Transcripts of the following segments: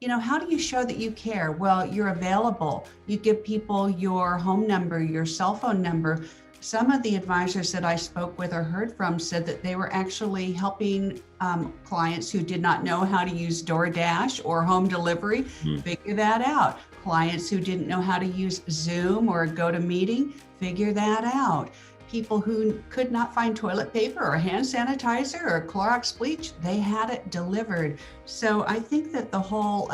how do you show that you care? Well, you're available. You give people your home number, your cell phone number. Some of the advisors that I spoke with or heard from said that they were actually helping clients who did not know how to use DoorDash or home delivery figure that out. Clients who didn't know how to use Zoom or GoToMeeting, figure that out. People who could not find toilet paper or hand sanitizer or Clorox bleach, they had it delivered. So I think that the whole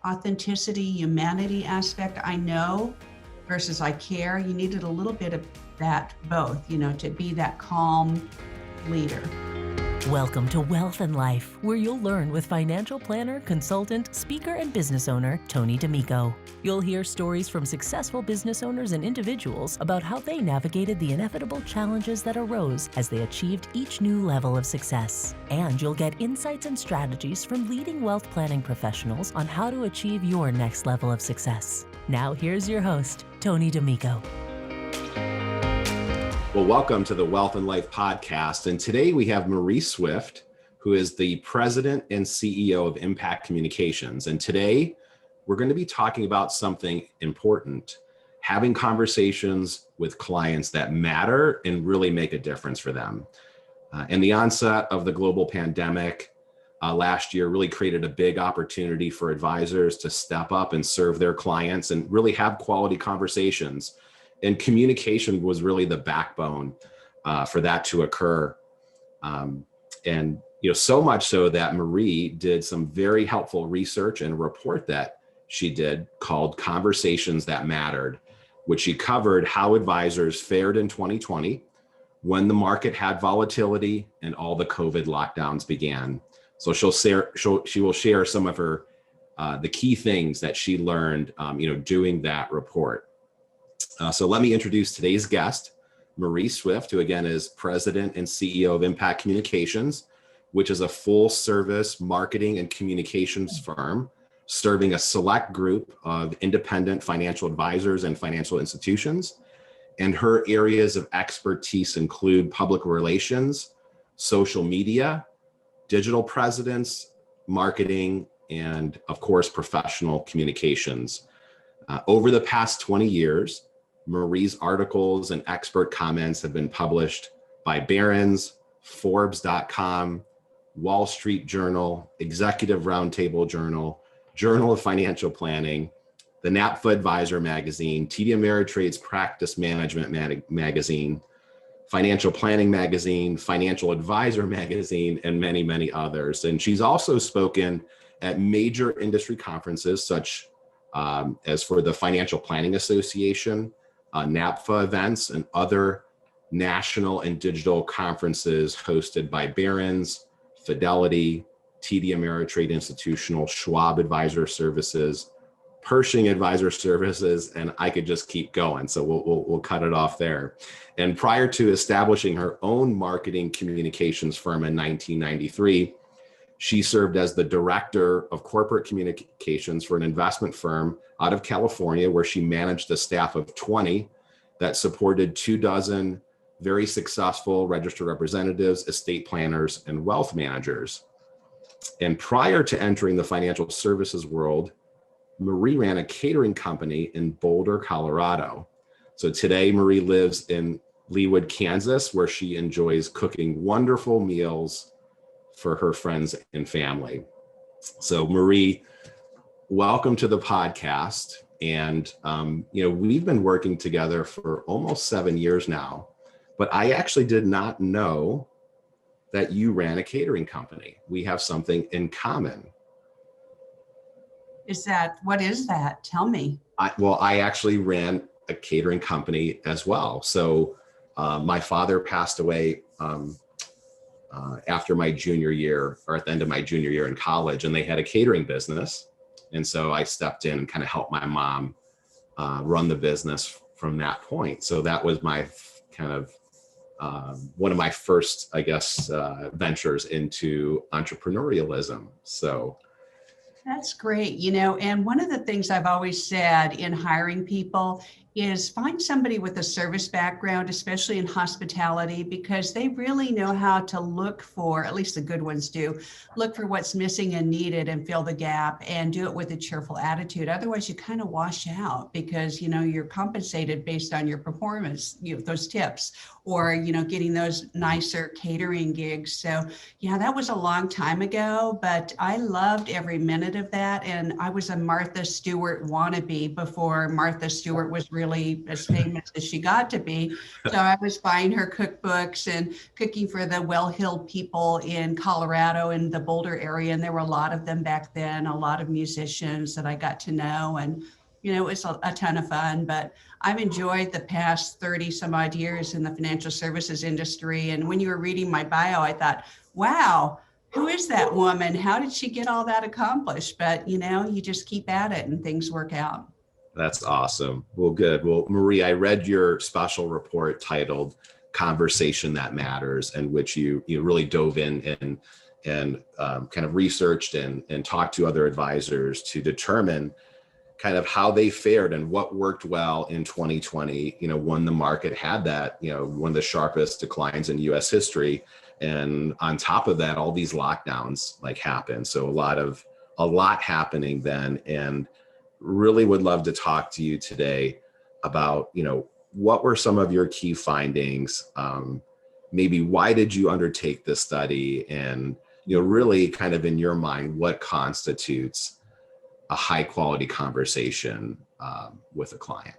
authenticity, humanity aspect, I know versus I care, you needed a little bit of that both, to be that calm leader. Welcome to Wealth and Life, where you'll learn with financial planner, consultant, speaker, and business owner, Tony D'Amico. You'll hear stories from successful business owners and individuals about how they navigated the inevitable challenges that arose as they achieved each new level of success. And you'll get insights and strategies from leading wealth planning professionals on how to achieve your next level of success. Now here's your host, Tony D'Amico. Well, welcome to the Wealth and Life podcast. And today we have Marie Swift, who is the president and CEO of Impact Communications. And today we're going to be talking about something important, having conversations with clients that matter and really make a difference for them. And the onset of the global pandemic last year really created a big opportunity for advisors to step up and serve their clients and really have quality conversations. And communication was really the backbone for that to occur. And so much so that Marie did some very helpful research and a report that she did called Conversations That Mattered, which she covered how advisors fared in 2020 when the market had volatility and all the COVID lockdowns began. So she will share some of her the key things that she learned doing that report. So let me introduce today's guest, Marie Swift, who again is president and CEO of Impact Communications, which is a full service marketing and communications firm serving a select group of independent financial advisors and financial institutions. And her areas of expertise include public relations, social media, digital presence, marketing, and of course, professional communications. Over the past 20 years, Marie's articles and expert comments have been published by Barron's, Forbes.com, Wall Street Journal, Executive Roundtable Journal, Journal of Financial Planning, the NAPFA Advisor Magazine, TD Ameritrade's Practice Management Magazine, Financial Planning Magazine, Financial Advisor Magazine, and many, many others. And she's also spoken at major industry conferences such as for the Financial Planning Association, NAPFA events, and other national and digital conferences hosted by Barron's, Fidelity, TD Ameritrade Institutional, Schwab Advisor Services, Pershing Advisor Services, and I could just keep going. So we'll cut it off there. And prior to establishing her own marketing communications firm in 1993, she served as the director of corporate communications for an investment firm out of California, where she managed a staff of 20 that supported 24 very successful registered representatives, estate planners, and wealth managers. And prior to entering the financial services world, Marie ran a catering company in Boulder, Colorado. So today, Marie lives in Leawood, Kansas, where she enjoys cooking wonderful meals for her friends and family. So Marie, welcome to the podcast. And, we've been working together for almost 7 years now, but I actually did not know that you ran a catering company. We have something in common. What is that? Tell me. I actually ran a catering company as well. So my father passed away after my junior year, or at the end of my junior year in college, and they had a catering business. And so I stepped in and kind of helped my mom run the business from that point. So that was my kind of one of my first, ventures into entrepreneurialism. So that's great. And one of the things I've always said in hiring people is find somebody with a service background, especially in hospitality, because they really know how to look for, at least the good ones do, look for what's missing and needed and fill the gap and do it with a cheerful attitude. Otherwise, you kind of wash out because, you're compensated based on your performance, those tips, or, getting those nicer catering gigs. So yeah, that was a long time ago, but I loved every minute of that. And I was a Martha Stewart wannabe before Martha Stewart was really as famous as she got to be. So I was buying her cookbooks and cooking for the well-heeled people in Colorado and the Boulder area. And there were a lot of them back then, a lot of musicians that I got to know. And it was a ton of fun, but I've enjoyed the past 30 some odd years in the financial services industry. And when you were reading my bio, I thought, wow, who is that woman? How did she get all that accomplished? But, you just keep at it and things work out. That's awesome. Well, good. Well, Marie, I read your special report titled Conversation That Matters, in which you really dove in and kind of researched and talked to other advisors to determine kind of how they fared and what worked well in 2020, when the market had that, one of the sharpest declines in US history. And on top of that, all these lockdowns happened. So a lot happening then, and really would love to talk to you today about, what were some of your key findings? Maybe why did you undertake this study? And, really kind of in your mind, what constitutes a high quality conversation with a client?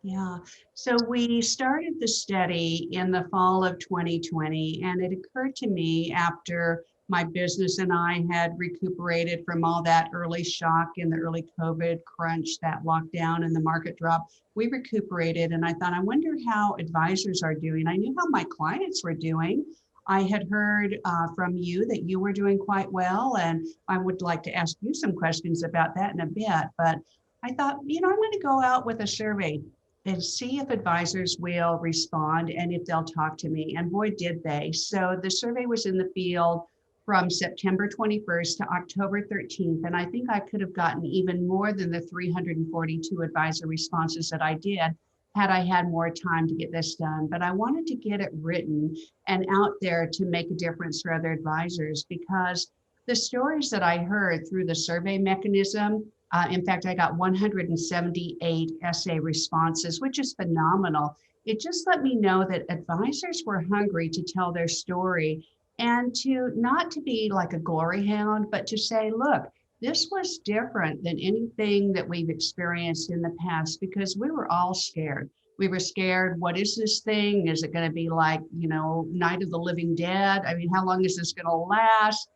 Yeah. So we started the study in the fall of 2020, and it occurred to me after my business and I had recuperated from all that early shock in the early COVID crunch, that lockdown and the market drop. We recuperated, and I thought, I wonder how advisors are doing. I knew how my clients were doing. I had heard from you that you were doing quite well, and I would like to ask you some questions about that in a bit. But I thought, I'm going to go out with a survey and see if advisors will respond and if they'll talk to me. And boy, did they. So the survey was in the field from September 21st to October 13th. And I think I could have gotten even more than the 342 advisor responses that I did had I had more time to get this done. But I wanted to get it written and out there to make a difference for other advisors, because the stories that I heard through the survey mechanism, in fact, I got 178 essay responses, which is phenomenal. It just let me know that advisors were hungry to tell their story and to not to be like a glory hound, but to say, look, this was different than anything that we've experienced in the past, because we were all scared. We were scared. What is this thing? Is it going to be like, Night of the Living Dead? I mean, how long is this going to last?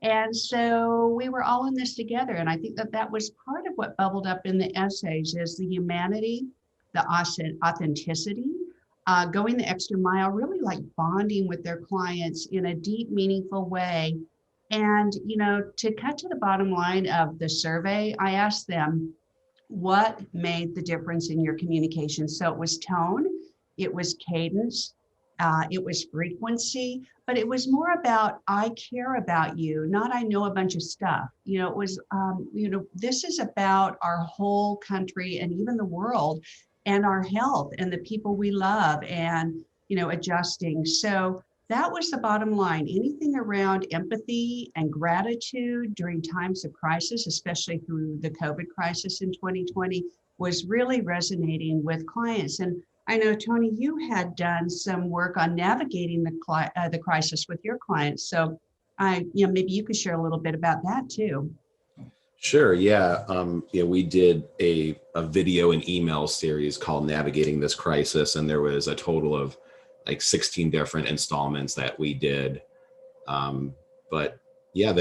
And so we were all in this together. And I think that was part of what bubbled up in the essays is the humanity, the authenticity, going the extra mile, really like bonding with their clients in a deep, meaningful way. And, to cut to the bottom line of the survey, I asked them, what made the difference in your communication? So it was tone, it was cadence, it was frequency, but it was more about, I care about you, not I know a bunch of stuff. It was, this is about our whole country and even the world and our health and the people we love and, adjusting. So that was the bottom line. Anything around empathy and gratitude during times of crisis, especially through the COVID crisis in 2020, was really resonating with clients. And I know, Tony, you had done some work on navigating the crisis with your clients. So maybe you could share a little bit about that too. Sure. Yeah. We did a video and email series called Navigating This Crisis. And there was a total of 16 different installments that we did. But yeah,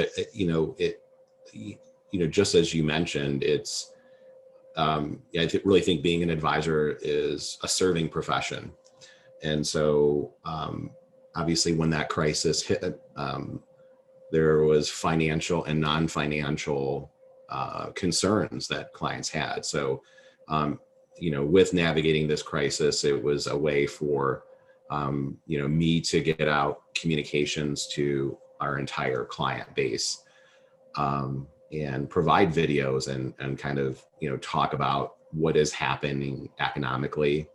just as you mentioned, it's, I really think being an advisor is a serving profession. And so obviously when that crisis hit, there was financial and non-financial concerns that clients had. So, with navigating this crisis, it was a way for, me to get out communications to our entire client base. and provide videos and kind of, talk about what is happening economically.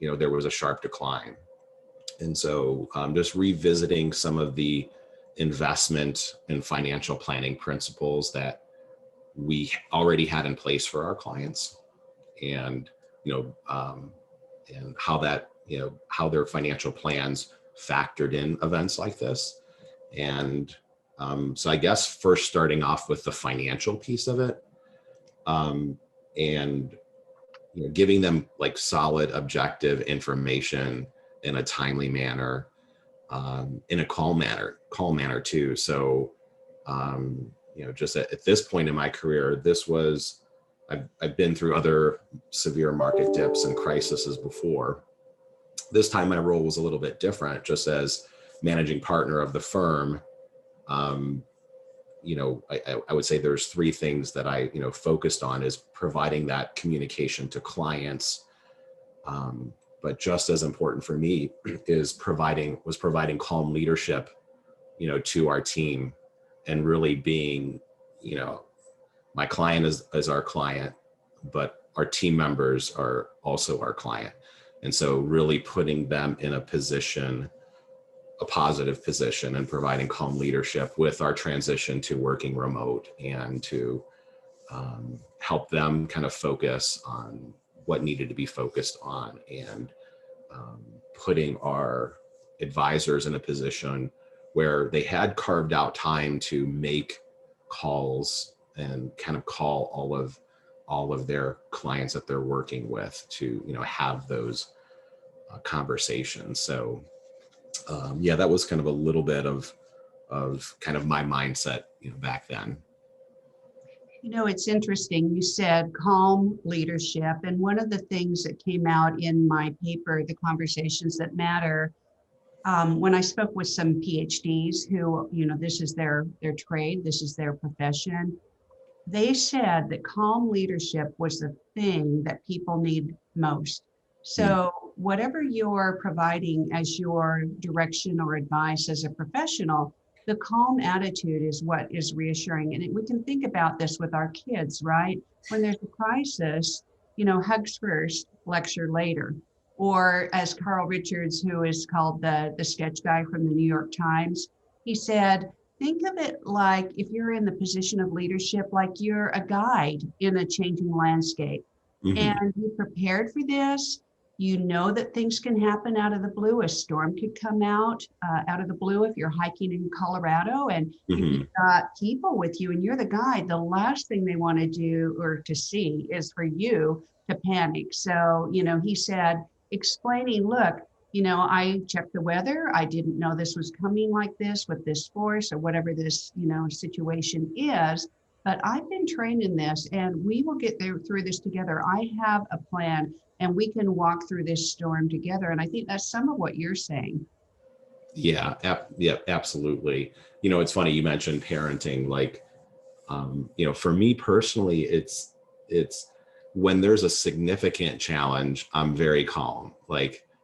There was a sharp decline. And so just revisiting some of the investment and financial planning principles that we already had in place for our clients, and, and how that, how their financial plans factored in events like this. And so I guess first starting off with the financial piece of it, and giving them like solid, objective information in a timely manner, in a calm manner too. So, just at this point in my career, I've been through other severe market dips and crises before. This time my role was a little bit different, just as managing partner of the firm. I would say there's three things that I, focused on, is providing that communication to clients. But just as important for me was providing calm leadership, to our team, and really being, my client is our client, but our team members are also our client. And so really putting them in a positive position, and providing calm leadership with our transition to working remote, and to help them kind of focus on what needed to be focused on, and putting our advisors in a position where they had carved out time to make calls and kind of call all of their clients that they're working with to, have those conversations. So that was kind of a little bit of kind of my mindset, back then. It's interesting. You said calm leadership. And one of the things that came out in my paper, The Conversations That Matter, when I spoke with some PhDs who, this is their trade, this is their profession, they said that calm leadership was the thing that people need most. So whatever you're providing as your direction or advice as a professional, the calm attitude is what is reassuring. And we can think about this with our kids, right? When there's a crisis, hugs first, lecture later. Or as Carl Richards, who is called the sketch guy from the New York Times, he said, think of it like, if you're in the position of leadership, like you're a guide in a changing landscape. Mm-hmm. And you prepared for this. You know that things can happen out of the blue. A storm could come out of the blue if you're hiking in Colorado, and if you've got people with you and you're the guide, the last thing they want to do or to see is for you to panic. So, he said, explaining, look, I checked the weather. I didn't know this was coming like this with this force or whatever this, situation is. But I've been trained in this, and we will get through this together. I have a plan, and we can walk through this storm together. And I think that's some of what you're saying. Yeah, absolutely. It's funny you mentioned parenting. Like, for me personally, it's when there's a significant challenge, I'm very calm.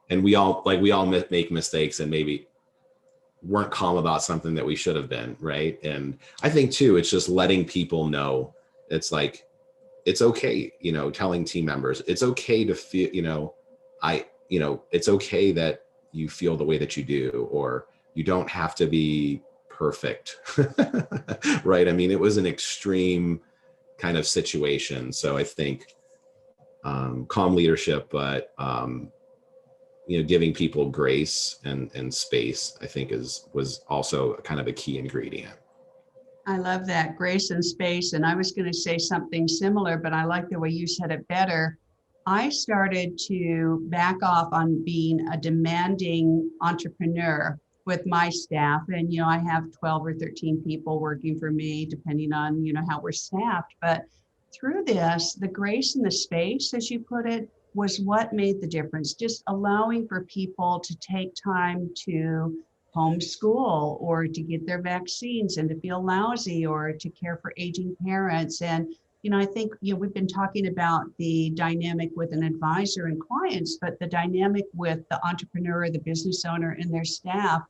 And we all make mistakes and maybe weren't calm about something that we should have been, right? And I think too, it's just letting people know, it's like, it's okay, telling team members, it's okay to feel, it's okay that you feel the way that you do, or you don't have to be perfect, right? I mean, it was an extreme kind of situation. So I think calm leadership, but giving people grace and space, I think was also kind of a key ingredient. I love that, grace and space. And I was going to say something similar, but I like the way you said it better. I started to back off on being a demanding entrepreneur with my staff. And, I have 12 or 13 people working for me, depending on, how we're staffed. But through this, the grace and the space, as you put it, was what made the difference. Just allowing for people to take time to homeschool or to get their vaccines and to feel lousy or to care for aging parents. And, I think, we've been talking about the dynamic with an advisor and clients, but the dynamic with the entrepreneur, the business owner and their staff,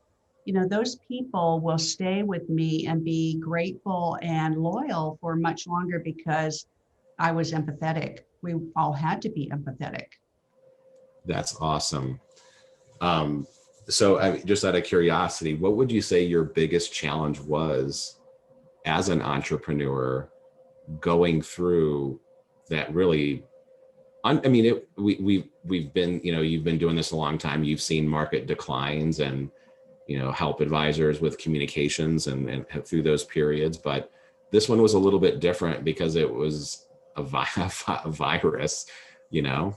those people will stay with me and be grateful and loyal for much longer because I was empathetic. We all had to be empathetic. That's awesome. Um, so just out of curiosity, what would you say your biggest challenge was as an entrepreneur going through that really, we've been, you've been doing this a long time. You've seen market declines and, help advisors with communications and through those periods. But this one was a little bit different because it was a virus, you know?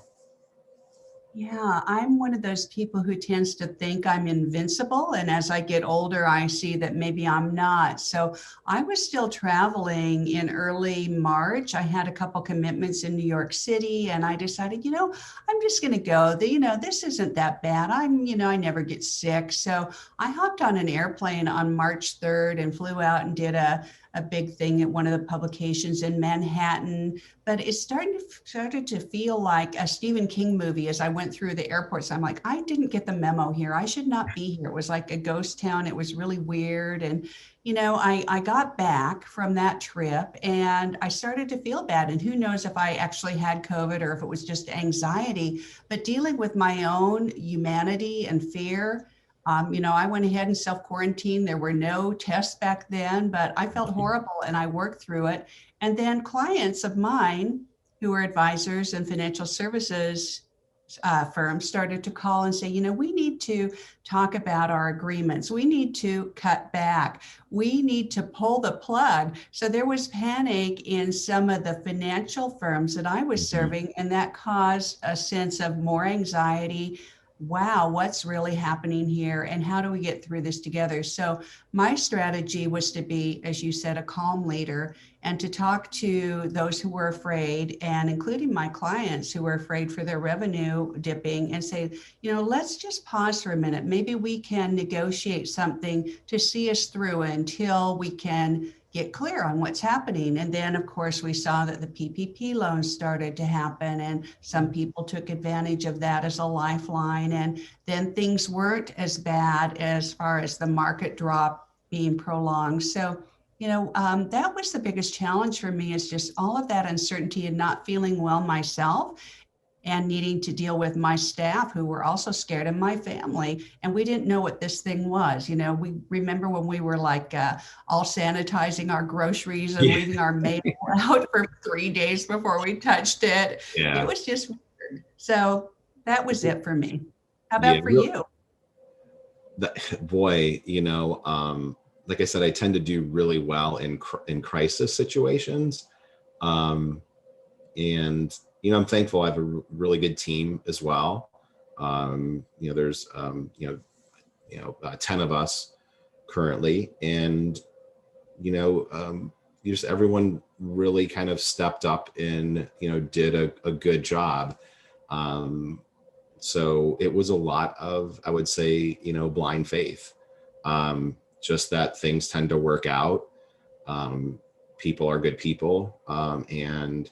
Yeah, I'm one of those people who tends to think I'm invincible. And as I get older, I see that maybe I'm not. So I was still traveling in early March. I had a couple commitments in New York City, and I decided, I'm just going to go. This isn't that bad. I never get sick. So I hopped on an airplane on March 3rd and flew out and did a big thing at one of the publications in Manhattan. But it started to feel like a Stephen King movie as I went through the airports. I'm like, I didn't get the memo here. I should not be here. It was like a ghost town. It was really weird. And, I got back from that trip and I started to feel bad. And who knows if I actually had COVID or if it was just anxiety, but dealing with my own humanity and fear. I went ahead and self-quarantined. There were no tests back then, but I felt horrible and I worked through it. And then clients of mine who are advisors and financial services firms started to call and say, we need to talk about our agreements. We need to cut back. We need to pull the plug. So there was panic in some of the financial firms that I was serving, and that caused a sense of more anxiety. Wow, what's really happening here? And how do we get through this together? So my strategy was to be, as you said, a calm leader and to talk to those who were afraid, and including my clients who were afraid for their revenue dipping, and say, let's just pause for a minute. Maybe we can negotiate something to see us through until we can get clear on what's happening. And then, of course, we saw that the PPP loans started to happen, and some people took advantage of that as a lifeline. And then things weren't as bad as far as the market drop being prolonged. So, that was the biggest challenge for me, is just all of that uncertainty and not feeling well myself, and needing to deal with my staff who were also scared, and my family. And we didn't know what this thing was. We remember when we were like all sanitizing our groceries and leaving our mail out for 3 days before we touched it. Yeah. It was just weird. So that was it for me. How Yeah, about for you? Boy, like I said, I tend to do really well in crisis situations. And, I'm thankful I have a really good team as well. There's, 10 of us currently, and, just everyone really kind of stepped up and, did a good job. So it was a lot of, I would say, blind faith. Just that things tend to work out. People are good people. And,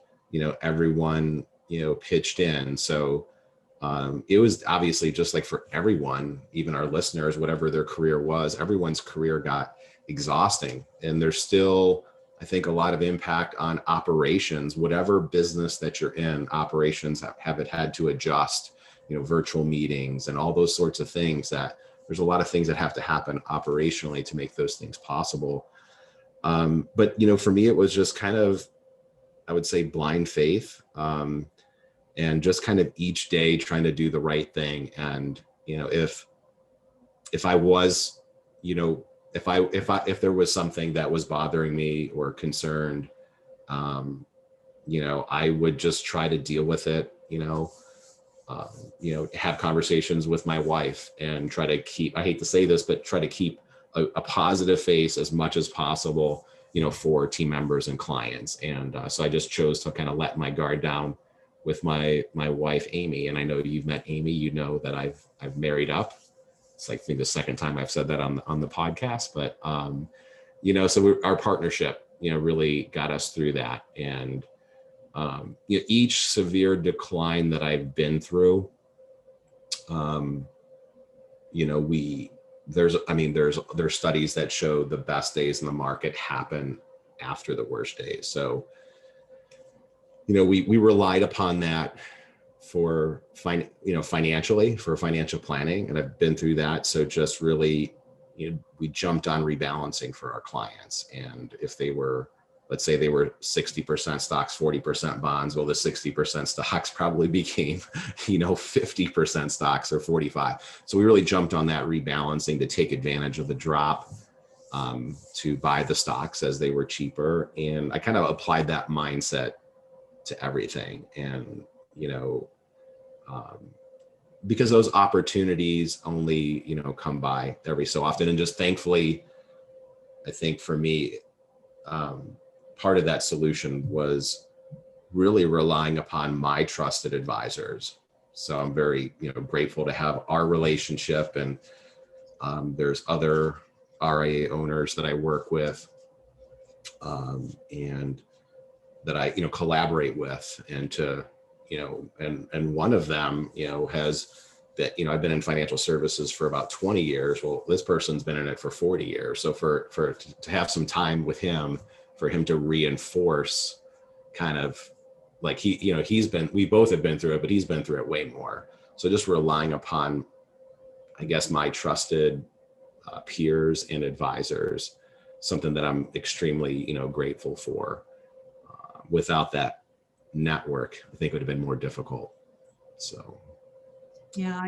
everyone, pitched in. So it was obviously just like for everyone, even our listeners, whatever their career was, everyone's career got exhausting. And there's still, I think, a lot of impact on operations. Whatever business that you're in, operations have had to adjust, virtual meetings and all those sorts of things. That there's a lot of things that have to happen operationally to make those things possible. But, for me, it was just kind of, I would say, blind faith, and just kind of each day trying to do the right thing. And, if I was, if there was something that was bothering me or concerned, I would just try to deal with it, have conversations with my wife and try to keep, I hate to say this, but try to keep a positive face as much as possible, for team members and clients. And so I just chose to kind of let my guard down with my wife, Amy. And I know you've met Amy, that I've married up. It's like, I think the second time I've said that on the podcast, but, so our partnership, really got us through that. And, each severe decline that I've been through, we there's studies that show the best days in the market happen after the worst days. So, we relied upon that for financially, for financial planning, and I've been through that. So just really, we jumped on rebalancing for our clients. And if let's say they were 60% stocks, 40% bonds, well, the 60% stocks probably became, 50% stocks or 45. So we really jumped on that rebalancing to take advantage of the drop, to buy the stocks as they were cheaper. And I kind of applied that mindset to everything. And, because those opportunities only, come by every so often. And just thankfully, I think for me, part of that solution was really relying upon my trusted advisors. So I'm very, grateful to have our relationship. And there's other RIA owners that I work with, and that I, collaborate with, and to, and one of them, has that, I've been in financial services for about 20 years. Well, this person's been in it for 40 years. So to have some time with him, for him to reinforce kind of like we both have been through it, but he's been through it way more. So just relying upon, I guess, my trusted peers and advisors, something that I'm extremely, grateful for. Without that network, I think it would have been more difficult. So. Yeah,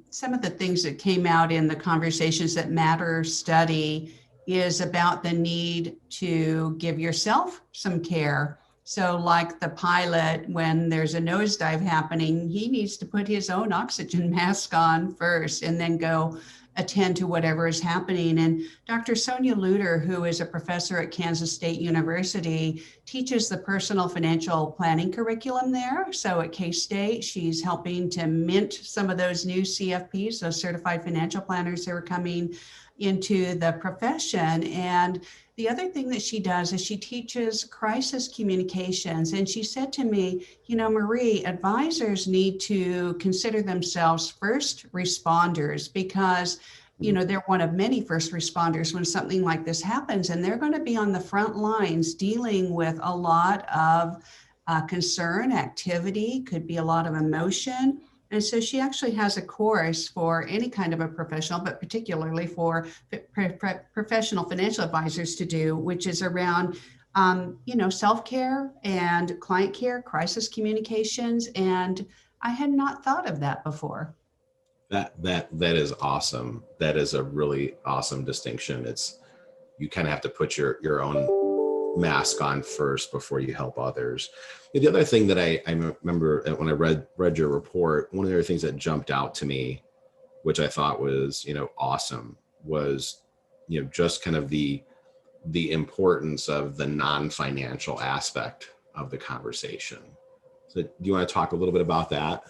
some of the things that came out in the Conversations That Matter study is about the need to give yourself some care. So like the pilot, when there's a nosedive happening, he needs to put his own oxygen mask on first and then go attend to whatever is happening. And Dr. Sonia Luter, who is a professor at Kansas State University, teaches the personal financial planning curriculum there. So at K-State, she's helping to mint some of those new CFPs, those certified financial planners that are coming into the profession. And the other thing that she does is she teaches crisis communications. And she said to me, Marie, advisors need to consider themselves first responders, because, they're one of many first responders when something like this happens. And they're going to be on the front lines dealing with a lot of concern, activity, could be a lot of emotion. And so she actually has a course for any kind of a professional, but particularly for professional financial advisors to do, which is around, self-care and client care, crisis communications. And I had not thought of that before. That is awesome. That is a really awesome distinction. You kind of have to put your own mask on first before you help others. The other thing that I remember when I read your report, one of the other things that jumped out to me, which I thought was, awesome, was, just kind of the importance of the non-financial aspect of the conversation. So do you want to talk a little bit about that?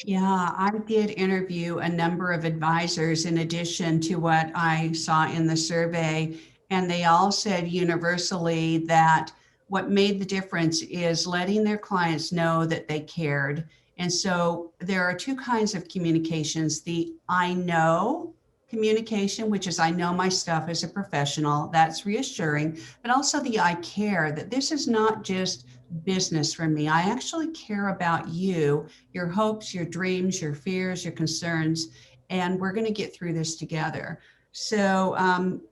Yeah, I did interview a number of advisors in addition to what I saw in the survey, and they all said universally that what made the difference is letting their clients know that they cared. And so there are two kinds of communications: the I know communication, which is I know my stuff as a professional, that's reassuring, but also the I care, that this is not just business for me. I actually care about you, your hopes, your dreams, your fears, your concerns, and we're going to get through this together. So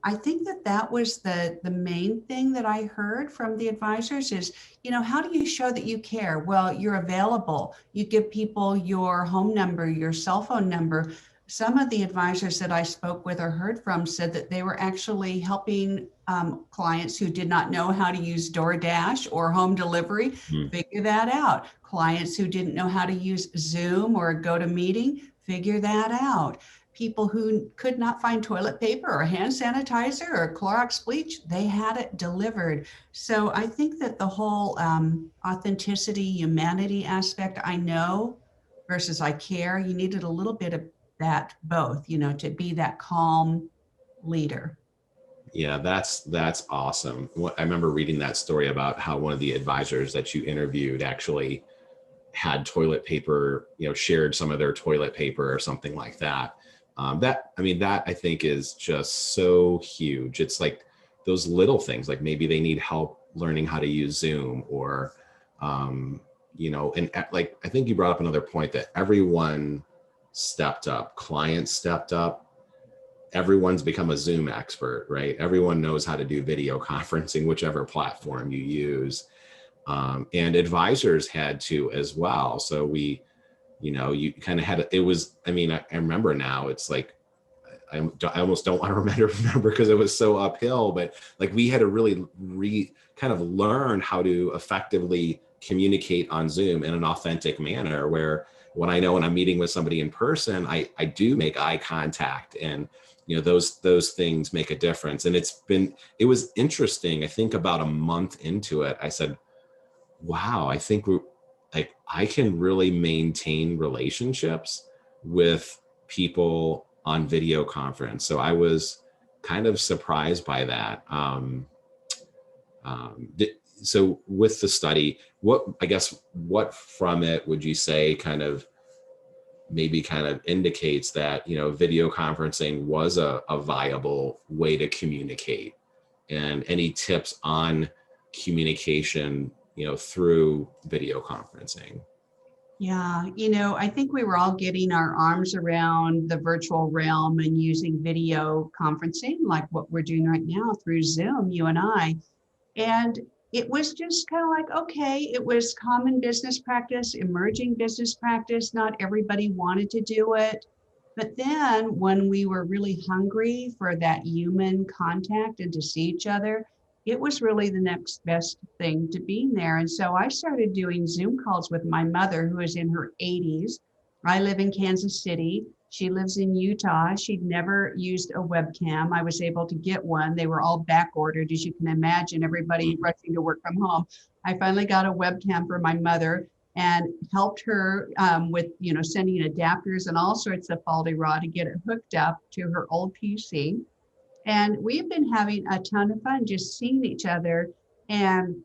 I think that was the main thing that I heard from the advisors is, how do you show that you care? Well, you're available. You give people your home number, your cell phone number. Some of the advisors that I spoke with or heard from said that they were actually helping clients who did not know how to use DoorDash or home delivery figure that out. Clients who didn't know how to use Zoom or GoToMeeting, figure that out. People who could not find toilet paper or hand sanitizer or Clorox bleach, they had it delivered. So I think that the whole authenticity, humanity aspect, I know versus I care, you needed a little bit of that both, to be that calm leader. Yeah, that's awesome. I remember reading that story about how one of the advisors that you interviewed actually had toilet paper, shared some of their toilet paper or something like that. That I think is just so huge. It's like those little things, like maybe they need help learning how to use Zoom, or, and like, I think you brought up another point that everyone stepped up, clients stepped up, everyone's become a Zoom expert, right? Everyone knows how to do video conferencing, whichever platform you use. And advisors had to as well. So you kind of had, I remember now, it's like, I almost don't want to remember because it was so uphill, but like we had to really kind of learn how to effectively communicate on Zoom in an authentic manner, where when I'm meeting with somebody in person, I do make eye contact, and those things make a difference. And it was interesting. I think about a month into it, I said, wow, I think I can really maintain relationships with people on video conference. So I was kind of surprised by that. So with the study, what from it would you say kind of indicates that, video conferencing was a viable way to communicate, and any tips on communication, through video conferencing? Yeah, I think we were all getting our arms around the virtual realm and using video conferencing like what we're doing right now through Zoom, you and I. And it was just kind of like, okay, it was common business practice, emerging business practice. Not everybody wanted to do it. But then when we were really hungry for that human contact and to see each other, it was really the next best thing to being there. And so I started doing Zoom calls with my mother, who is in her 80s. I live in Kansas City. She lives in Utah. She'd never used a webcam. I was able to get one. They were all back ordered, as you can imagine, everybody rushing to work from home. I finally got a webcam for my mother and helped her with, sending adapters and all sorts of faulty raw to get it hooked up to her old PC. And we've been having a ton of fun just seeing each other and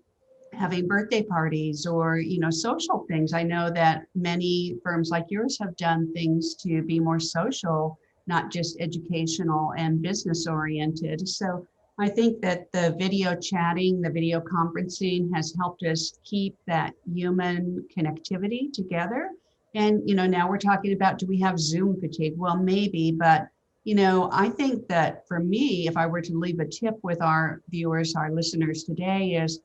having birthday parties or, social things. I know that many firms like yours have done things to be more social, not just educational and business oriented. So I think that the video chatting, the video conferencing has helped us keep that human connectivity together. And, now we're talking about, do we have Zoom fatigue? Well, maybe, but I think that for me, if I were to leave a tip with our viewers, our listeners today is,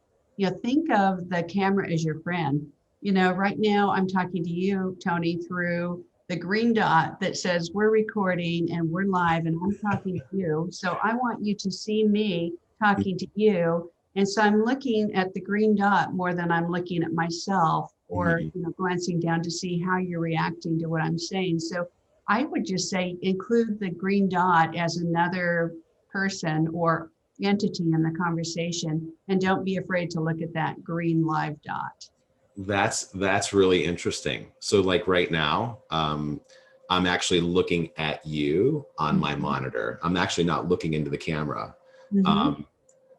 think of the camera as your friend. Right now I'm talking to you, Tony, through the green dot that says we're recording and we're live and I'm talking to you. So I want you to see me talking to you. And so I'm looking at the green dot more than I'm looking at myself or, glancing down to see how you're reacting to what I'm saying. So I would just say include the green dot as another person or entity in the conversation, and don't be afraid to look at that green live dot. That's really interesting. So like right now, I'm actually looking at you on my monitor. I'm actually not looking into the camera.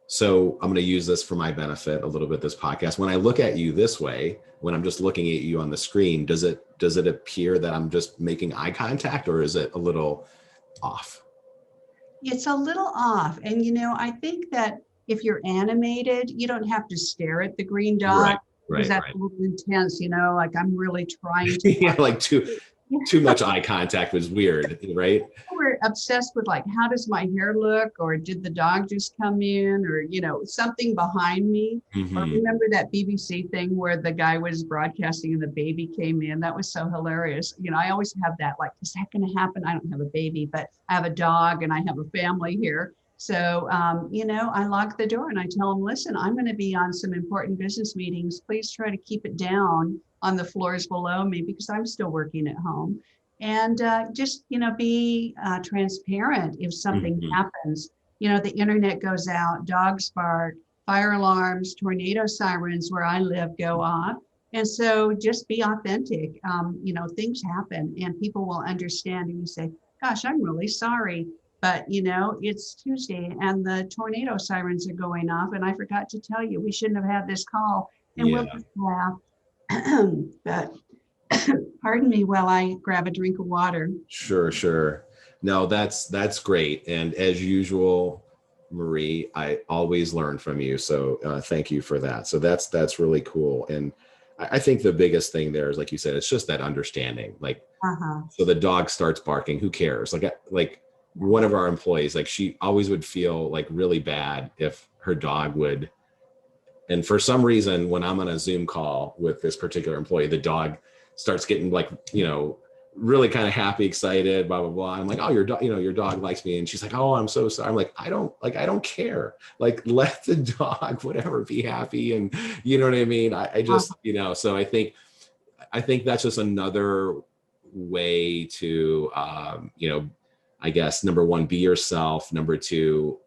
So I'm going to use this for my benefit a little bit, this podcast. When I look at you this way, when I'm just looking at you on the screen, does it appear that I'm just making eye contact, or is it a little off? It's a little off. And, I think that if you're animated, you don't have to stare at the green dot. Because that's a little intense, like I'm really trying to. Yeah, like too much eye contact was weird, right? We're obsessed with like, how does my hair look? Or did the dog just come in? Or, something behind me. Or remember that BBC thing where the guy was broadcasting and the baby came in? That was so hilarious. I always have that, like, is that going to happen? I don't have a baby, but I have a dog and I have a family here. So, I lock the door and I tell them, listen, I'm going to be on some important business meetings. Please try to keep it down on the floors below me because I'm still working at home. And just, be transparent if something happens. The internet goes out, dogs bark, fire alarms, tornado sirens where I live go off. And so just be authentic. Things happen and people will understand. And you say, gosh, I'm really sorry. But, it's Tuesday and the tornado sirens are going off. And I forgot to tell you, we shouldn't have had this call. And we'll just laugh. But pardon me while I grab a drink of water. Sure. No, that's great. And as usual, Marie, I always learn from you. So thank you for that. So that's really cool. And I think the biggest thing there is, like you said, it's just that understanding. Like, Uh-huh. so the dog starts barking, who cares? Like one of our employees, like she always would feel like really bad if her dog would. And for some reason, when I'm on a Zoom call with this particular employee, the dog starts getting like, really kind of happy, excited, blah, blah, blah. I'm like, oh, your dog, your dog likes me. And she's like, oh, I'm so sorry. I'm like, I don't care. Like, let the dog, whatever, be happy. And you know what I mean? I just, so I think that's just another way to, I guess, number one, be yourself. Number two,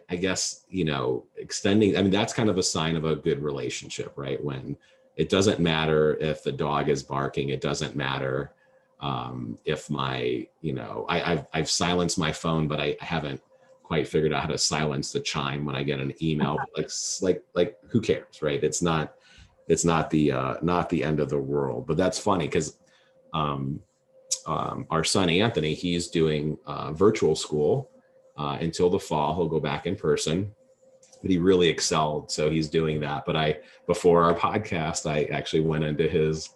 I guess, extending, I mean, that's kind of a sign of a good relationship, right? When it doesn't matter if the dog is barking, it doesn't matter if I've silenced my phone, but I haven't quite figured out how to silence the chime when I get an email. Like who cares, right? It's not the end of the world. But that's funny because our son Anthony, he's doing virtual school until the fall. He'll go back in person, but he really excelled, so he's doing that. But before our podcast, I actually went into his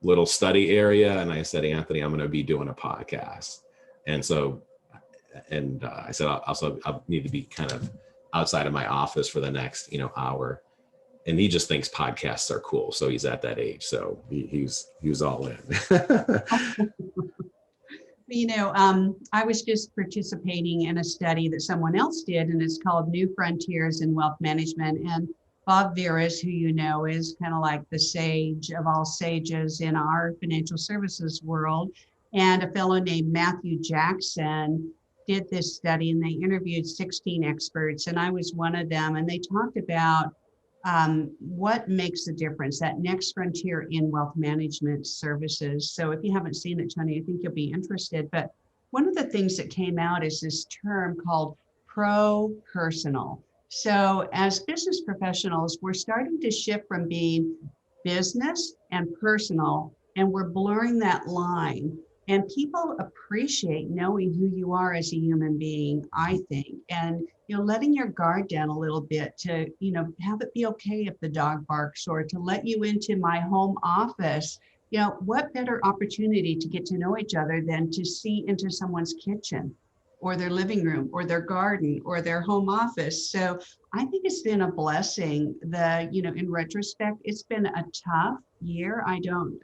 little study area and I said, Anthony, I'm going to be doing a podcast. And so, I said, I'll need to be kind of outside of my office for the next, hour. And he just thinks podcasts are cool. So he's at that age. So he was all in. I was just participating in a study that someone else did, and it's called New Frontiers in Wealth Management. And Bob Veras, who is kind of like the sage of all sages in our financial services world, and a fellow named Matthew Jackson did this study, and they interviewed 16 experts, and I was one of them. And they talked about what makes the difference, that next frontier in wealth management services. So if you haven't seen it, Tony, I think you'll be interested. But one of the things that came out is this term called pro-personal. So as business professionals, we're starting to shift from being business and personal, and we're blurring that line. And people appreciate knowing who you are as a human being, I think. And letting your guard down a little bit to, have it be okay if the dog barks, or to let you into my home office. What better opportunity to get to know each other than to see into someone's kitchen or their living room or their garden or their home office. So I think it's been a blessing. In retrospect, it's been a tough year. I don't,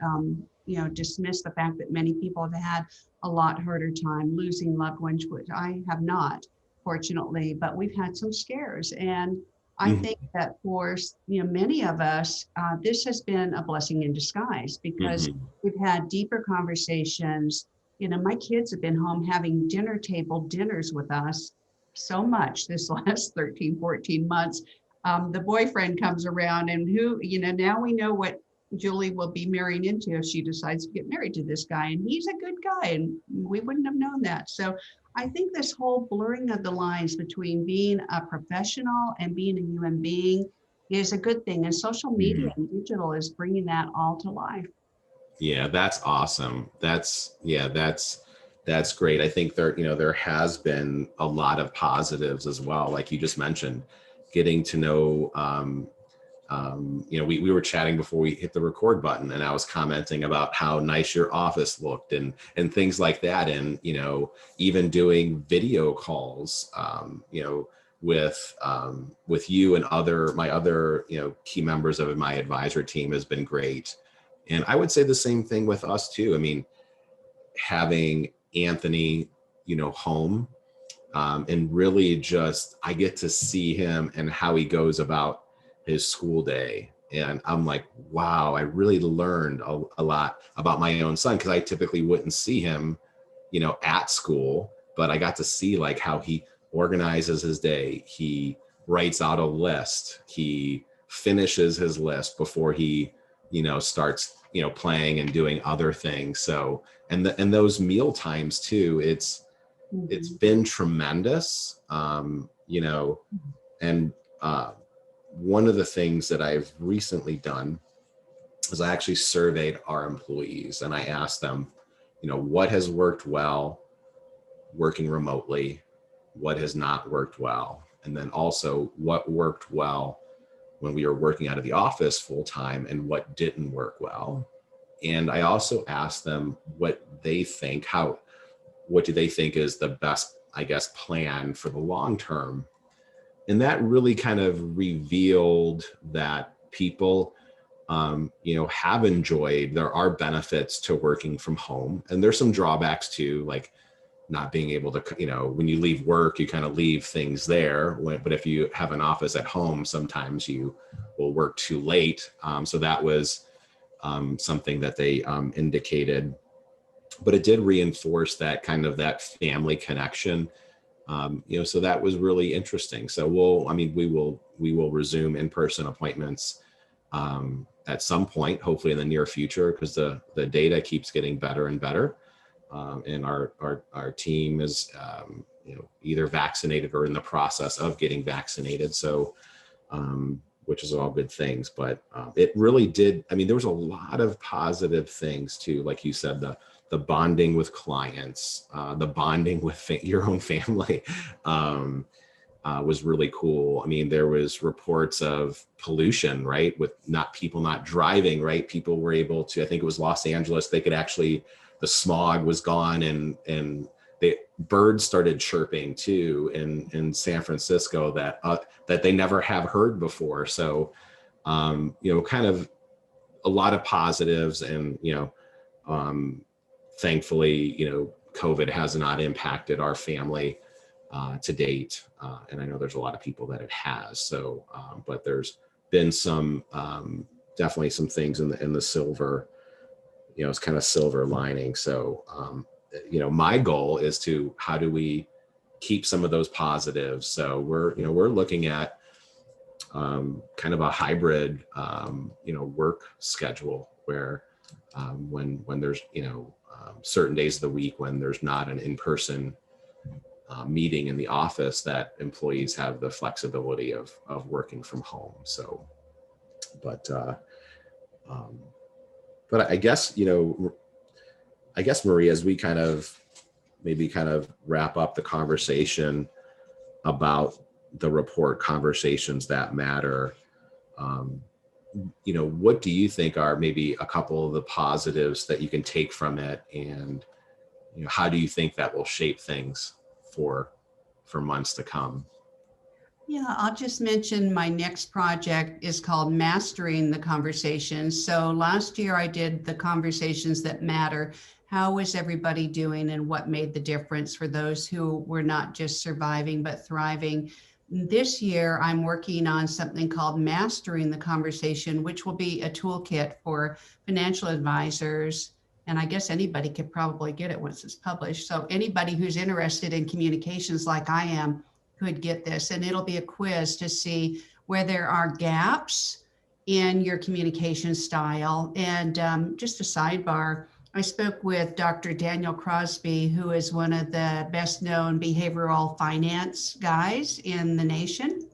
dismiss the fact that many people have had a lot harder time losing loved ones, which I have not, fortunately, but we've had some scares. And I think that for many of us, this has been a blessing in disguise, because we've had deeper conversations. My kids have been home having dinner table dinners with us so much this last 13, 14 months. The boyfriend comes around, and now we know what Julie will be marrying into if she decides to get married to this guy. And he's a good guy, and we wouldn't have known that. So I think this whole blurring of the lines between being a professional and being a human being is a good thing. And social media and digital is bringing that all to life. Yeah, that's awesome. That's great. I think there has been a lot of positives as well. Like you just mentioned, getting to know, we were chatting before we hit the record button, and I was commenting about how nice your office looked and things like that. And, even doing video calls, with you and my other, key members of my advisor team has been great. And I would say the same thing with us too. I mean, having Anthony, home, and really just, I get to see him and how he goes about his school day. And I'm like, wow, I really learned a lot about my own son, because I typically wouldn't see him, at school, but I got to see like how he organizes his day. He writes out a list. He finishes his list before he, starts, playing and doing other things. So, and those meal times too, it's been tremendous, and, one of the things that I've recently done is I actually surveyed our employees, and I asked them, what has worked well working remotely, what has not worked well, and then also what worked well when we were working out of the office full time and what didn't work well. And I also asked them what they think, what do they think is the best, I guess, plan for the long term. And that really kind of revealed that people, have enjoyed, there are benefits to working from home. And there's some drawbacks too, like not being able to, when you leave work, you kind of leave things there. But if you have an office at home, sometimes you will work too late. So that was something that they indicated. But it did reinforce that kind of that family connection. So that was really interesting. So we will resume in-person appointments at some point, hopefully in the near future, because the data keeps getting better and better. And our team is, either vaccinated or in the process of getting vaccinated. So, which is all good things, but it really did. There was a lot of positive things too. Like you said, the bonding with clients, the bonding with your own family was really cool. There was reports of pollution, right? With people not driving, right? People were able to, I think it was Los Angeles, they could actually, the smog was gone and birds started chirping too in San Francisco that they never have heard before. So, kind of a lot of positives and, thankfully, COVID has not impacted our family to date. And I know there's a lot of people that it has. So, but there's been some, definitely some things in the silver, it's kind of silver lining. So, my goal is how do we keep some of those positives? So we're looking at kind of a hybrid, work schedule where when there's, certain days of the week when there's not an in-person meeting in the office, that employees have the flexibility of working from home. So, but I guess, Marie, as we kind of wrap up the conversation about the report, Conversations That Matter, what do you think are maybe a couple of the positives that you can take from it? And, how do you think that will shape things for months to come? Yeah, I'll just mention my next project is called Mastering the Conversations. So last year I did the Conversations That Matter. How was everybody doing and what made the difference for those who were not just surviving, but thriving? This year, I'm working on something called Mastering the Conversation, which will be a toolkit for financial advisors. And I guess anybody could probably get it once it's published. So anybody who's interested in communications like I am could get this. And it'll be a quiz to see where there are gaps in your communication style. And just a sidebar, I spoke with Dr. Daniel Crosby, who is one of the best known behavioral finance guys in the nation.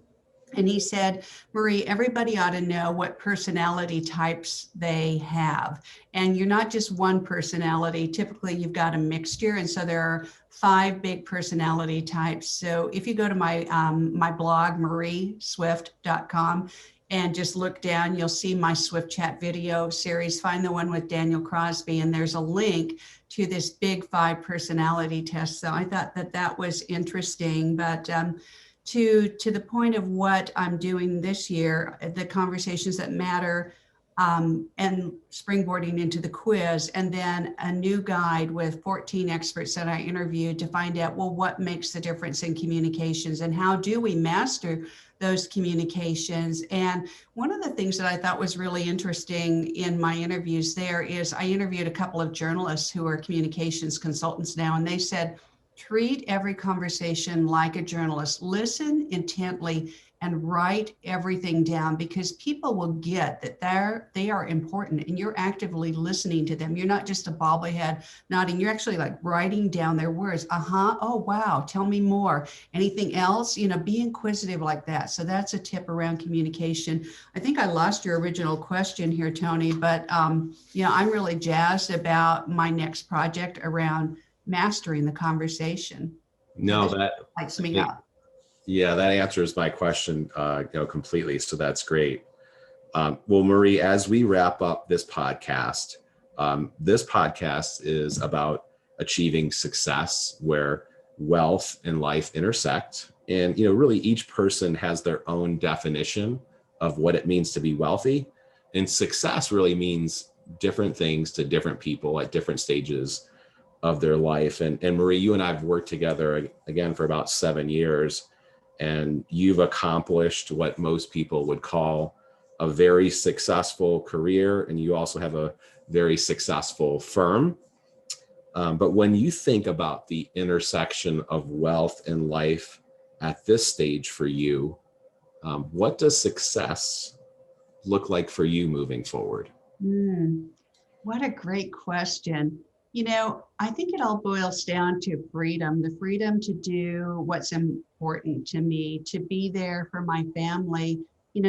And he said, Marie, everybody ought to know what personality types they have. And you're not just one personality. Typically, you've got a mixture. And so there are 5 big personality types. So if you go to my blog, marieswift.com, and just look down, you'll see my Swift Chat video series. Find the one with Daniel Crosby, and there's a link to this big 5 personality test. So I thought that was interesting. But to the point of what I'm doing this year, the Conversations That Matter, and springboarding into the quiz, and then a new guide with 14 experts that I interviewed to find out, well, what makes the difference in communications and how do we master those communications? And one of the things that I thought was really interesting in my interviews there is I interviewed a couple of journalists who are communications consultants now, and they said, treat every conversation like a journalist. Listen intently and write everything down, because people will get that they are important and you're actively listening to them. You're not just a bobblehead nodding. You're actually like writing down their words. Oh, wow. Tell me more. Anything else? Be inquisitive like that. So that's a tip around communication. I think I lost your original question here, Tony, but I'm really jazzed about my next project around mastering the conversation. No, So that lights me up. Yeah, that answers my question, completely. So that's great. Well, Marie, as we wrap up this podcast is about achieving success where wealth and life intersect. And, really each person has their own definition of what it means to be wealthy. And success really means different things to different people at different stages of their life. And Marie, you and I have worked together again for about 7 years. And you've accomplished what most people would call a very successful career. And you also have a very successful firm. But when you think about the intersection of wealth and life at this stage for you, what does success look like for you moving forward? What a great question. I think it all boils down to freedom, the freedom to do what's important to me, to be there for my family.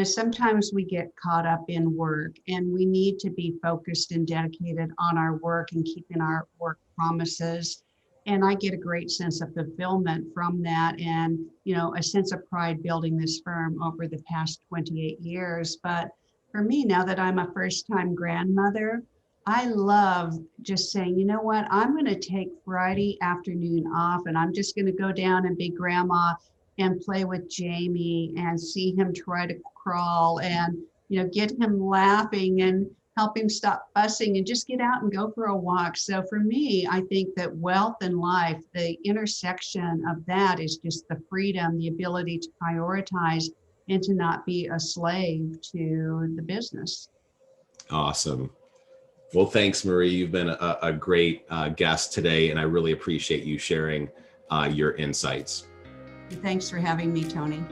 Sometimes we get caught up in work and we need to be focused and dedicated on our work and keeping our work promises. And I get a great sense of fulfillment from that and, a sense of pride building this firm over the past 28 years. But for me, now that I'm a first-time grandmother, I love just saying, you know what, I'm going to take Friday afternoon off and I'm just going to go down and be grandma and play with Jamie and see him try to crawl and, get him laughing and help him stop fussing and just get out and go for a walk. So for me, I think that wealth and life, the intersection of that is just the freedom, the ability to prioritize and to not be a slave to the business. Awesome. Well, thanks, Marie. You've been a great guest today, and I really appreciate you sharing your insights. Thanks for having me, Tony.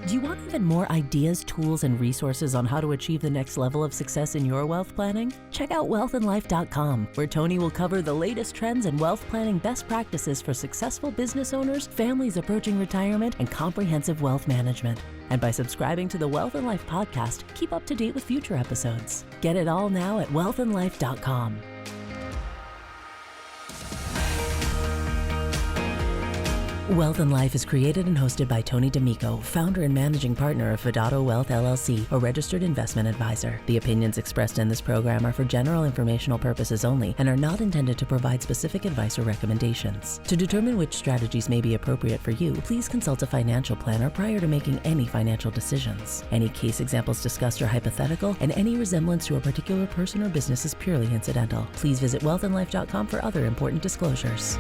Do you want even more ideas, tools, and resources on how to achieve the next level of success in your wealth planning? Check out wealthandlife.com, where Tony will cover the latest trends and wealth planning best practices for successful business owners, families approaching retirement, and comprehensive wealth management. And by subscribing to the Wealth and Life podcast, keep up to date with future episodes. Get it all now at wealthandlife.com. Wealth and Life is created and hosted by Tony D'Amico, founder and managing partner of Fidato Wealth LLC, a registered investment advisor. The opinions expressed in this program are for general informational purposes only and are not intended to provide specific advice or recommendations. To determine which strategies may be appropriate for you, please consult a financial planner prior to making any financial decisions. Any case examples discussed are hypothetical, and any resemblance to a particular person or business is purely incidental. Please visit wealthandlife.com for other important disclosures.